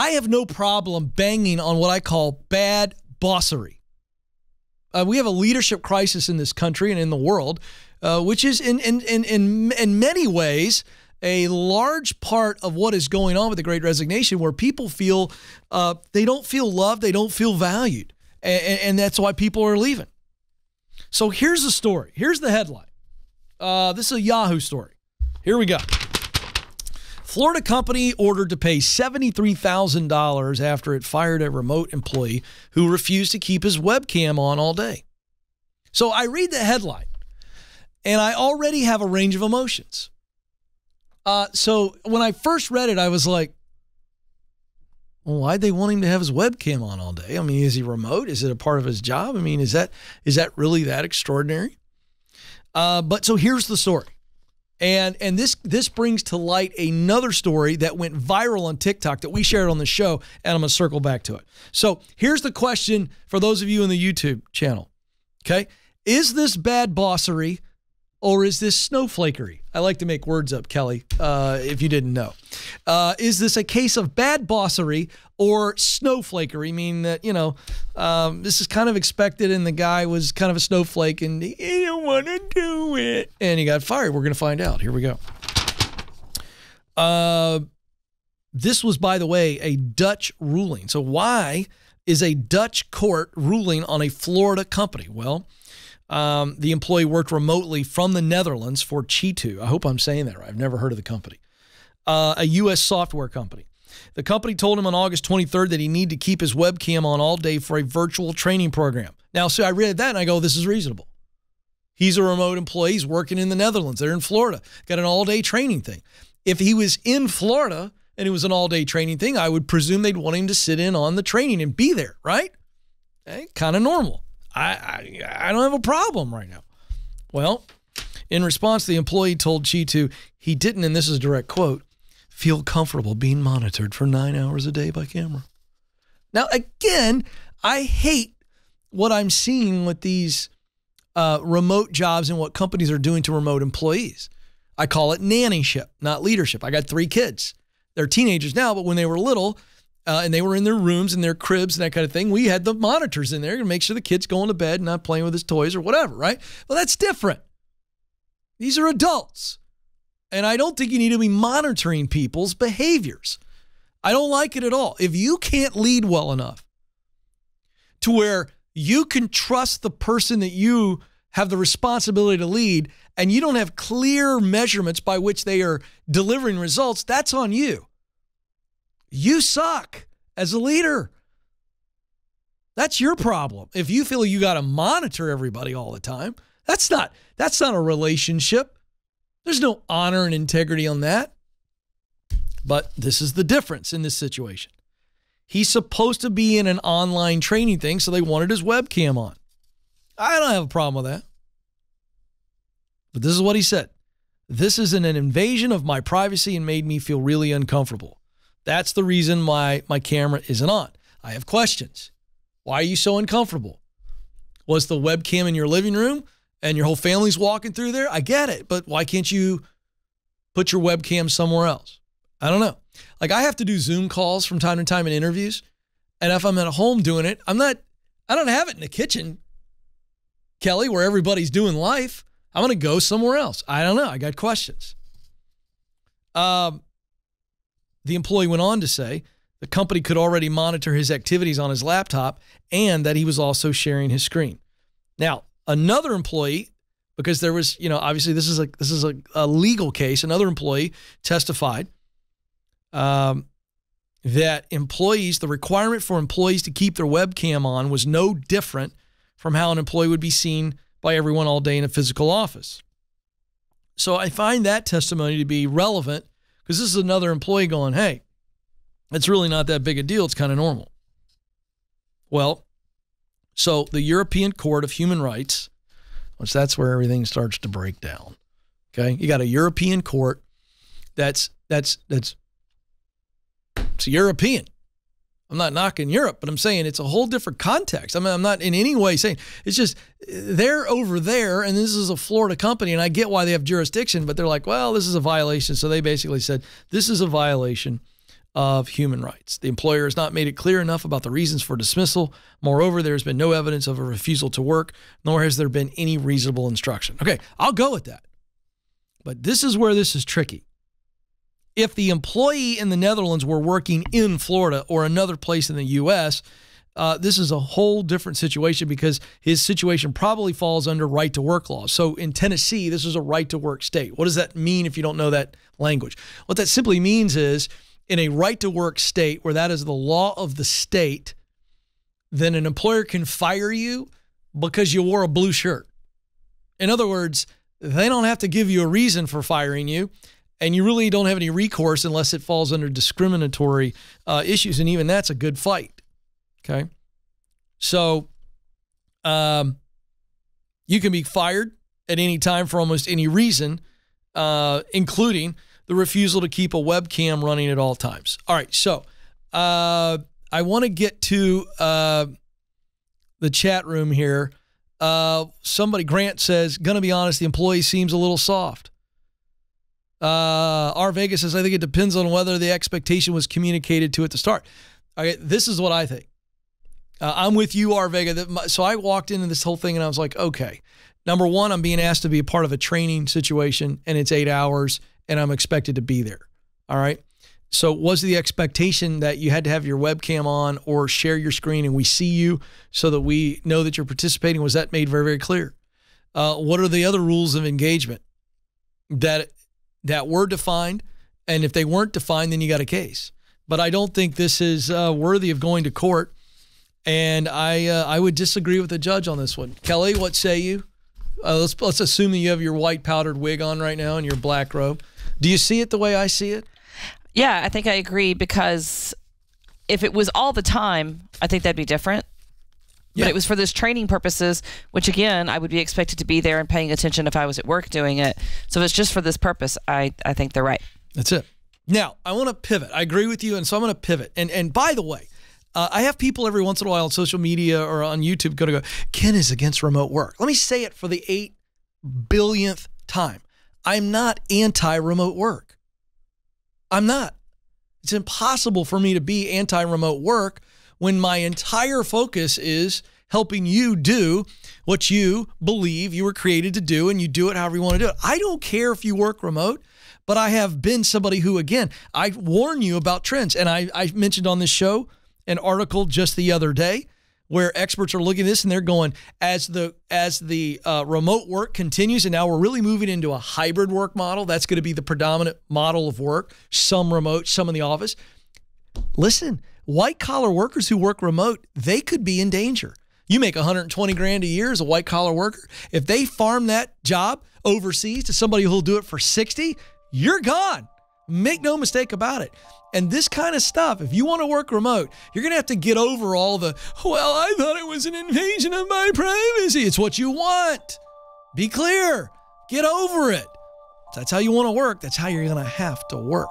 I have no problem banging on what I call bad bossery. We have a leadership crisis in this country and in the world, which is in many ways a large part of what is going on with the Great Resignation, where people feel they don't feel loved, they don't feel valued, and that's why people are leaving. So here's the story. Here's the headline. This is a Yahoo story. Here we go. Florida company ordered to pay $73,000 after it fired a remote employee who refused to keep his webcam on all day. So I read the headline, and I already have a range of emotions. So when I first read it, I was like, well, why'd they want him to have his webcam on all day? I mean, is he remote? Is it a part of his job? I mean, is that really that extraordinary? But so here's the story. And this brings to light another story that went viral on TikTok that we shared on the show, and I'm going to circle back to it. So here's the question for those of you in the YouTube channel, okay? Is this bad bossery or is this snowflakery? I like to make words up, Kelly, if you didn't know. Is this a case of bad bossery or snowflakery? I mean that, you know, this is kind of expected and the guy was kind of a snowflake and he didn't want to do it. And he got fired. We're going to find out. Here we go. This was, by the way, a Dutch ruling. So why is a Dutch court ruling on a Florida company? Well, the employee worked remotely from the Netherlands for Cheetah. I hope I'm saying that right. I've never heard of the company. A U.S. software company. The company told him on August 23rd that he needed to keep his webcam on all day for a virtual training program. Now, so I read that and I go, this is reasonable. He's a remote employee. He's working in the Netherlands. They're in Florida. Got an all-day training thing. If he was in Florida and it was an all-day training thing, I would presume they'd want him to sit in on the training and be there, right? Okay, kind of normal. I don't have a problem right now. Well, in response, the employee told Cheetah he didn't, and this is a direct quote, feel comfortable being monitored for 9 hours a day by camera. Now, again, I hate what I'm seeing with these remote jobs and what companies are doing to remote employees. I call it nannyship, not leadership. I got 3 kids. They're teenagers now, but when they were little, and they were in their rooms and their cribs and that kind of thing, we had the monitors in there to make sure the kid's going to bed and not playing with his toys or whatever, right? Well, that's different. These are adults. And I don't think you need to be monitoring people's behaviors. I don't like it at all. If you can't lead well enough to where you can trust the person that you have the responsibility to lead and you don't have clear measurements by which they are delivering results, that's on you. You suck as a leader. That's your problem. If you feel you got to monitor everybody all the time, that's not a relationship. There's no honor and integrity on that. But this is the difference in this situation. He's supposed to be in an online training thing, so they wanted his webcam on. I don't have a problem with that. But this is what he said. This is an invasion of my privacy and made me feel really uncomfortable. That's the reason why my camera isn't on. I have questions. Why are you so uncomfortable? Was the webcam in your living room and your whole family's walking through there? I get it, but why can't you put your webcam somewhere else? I don't know. Like I have to do Zoom calls from time to time in interviews. And if I'm at home doing it, I don't have it in the kitchen, Kelly, where everybody's doing life. I'm going to go somewhere else. I don't know. I got questions. The employee went on to say the company could already monitor his activities on his laptop and that he was also sharing his screen. Now, another employee, because there was, you know, obviously this is a legal case. Another employee testified that the requirement for employees to keep their webcam on was no different from how an employee would be seen by everyone all day in a physical office. So I find that testimony to be relevant because this is another employee going, hey, it's really not that big a deal. It's kind of normal. Well, so the European Court of Human Rights, which that's where everything starts to break down. Okay. You got a European court it's European. I'm not knocking Europe, but I'm saying it's a whole different context. I mean, I'm not in any way saying it's just they're over there and this is a Florida company and I get why they have jurisdiction, but they're like, well, this is a violation. So they basically said this is a violation of human rights. The employer has not made it clear enough about the reasons for dismissal. Moreover, there has been no evidence of a refusal to work, nor has there been any reasonable instruction. Okay, I'll go with that. But this is where this is tricky. If the employee in the Netherlands were working in Florida or another place in the U.S., this is a whole different situation because his situation probably falls under right-to-work laws. So in Tennessee, this is a right-to-work state. What does that mean if you don't know that language? What that simply means is in a right-to-work state where that is the law of the state, then an employer can fire you because you wore a blue shirt. In other words, they don't have to give you a reason for firing you, and you really don't have any recourse unless it falls under discriminatory issues, and even that's a good fight. Okay, so you can be fired at any time for almost any reason, including the refusal to keep a webcam running at all times. All right, so I want to get to the chat room here. Somebody, Grant says, gonna be honest, the employee seems a little soft. R. Vegas says, I think it depends on whether the expectation was communicated to at the start. Okay, this is what I think. I'm with you, R. Vega. So I walked into this whole thing and I was like, okay, number one, I'm being asked to be a part of a training situation and it's 8 hours and I'm expected to be there. All right. So was the expectation that you had to have your webcam on or share your screen and we see you so that we know that you're participating? Was that made very, very clear? What are the other rules of engagement that were defined? And if they weren't defined, then you got a case. But I don't think this is worthy of going to court. And I would disagree with the judge on this one. Kelly, what say you? Let's assume that you have your white powdered wig on right now and your black robe. Do you see it the way I see it? Yeah, I think I agree because if it was all the time, I think that'd be different. Yeah. But it was for those training purposes, which again, I would be expected to be there and paying attention if I was at work doing it. So if it's just for this purpose, I think they're right. That's it. Now, I want to pivot. I agree with you, and so I'm going to pivot. And by the way, I have people every once in a while on social media or on YouTube go, Ken is against remote work. Let me say it for the 8 billionth time. I'm not anti-remote work. I'm not. It's impossible for me to be anti-remote work when my entire focus is helping you do what you believe you were created to do, and you do it however you want to do it. I don't care if you work remote, but I have been somebody who, again, I warn you about trends. And I mentioned on this show an article just the other day where experts are looking at this and they're going, as the remote work continues, and now we're really moving into a hybrid work model, that's going to be the predominant model of work, some remote, some in the office. Listen, white collar workers who work remote, they could be in danger. You make $120,000 a year as a white collar worker. If they farm that job overseas to somebody who'll do it for 60, you're gone. Make no mistake about it. And this kind of stuff, if you want to work remote, you're going to have to get over all the, well, I thought it was an invasion of my privacy. It's what you want. Be clear. Get over it. If that's how you want to work, that's how you're going to have to work.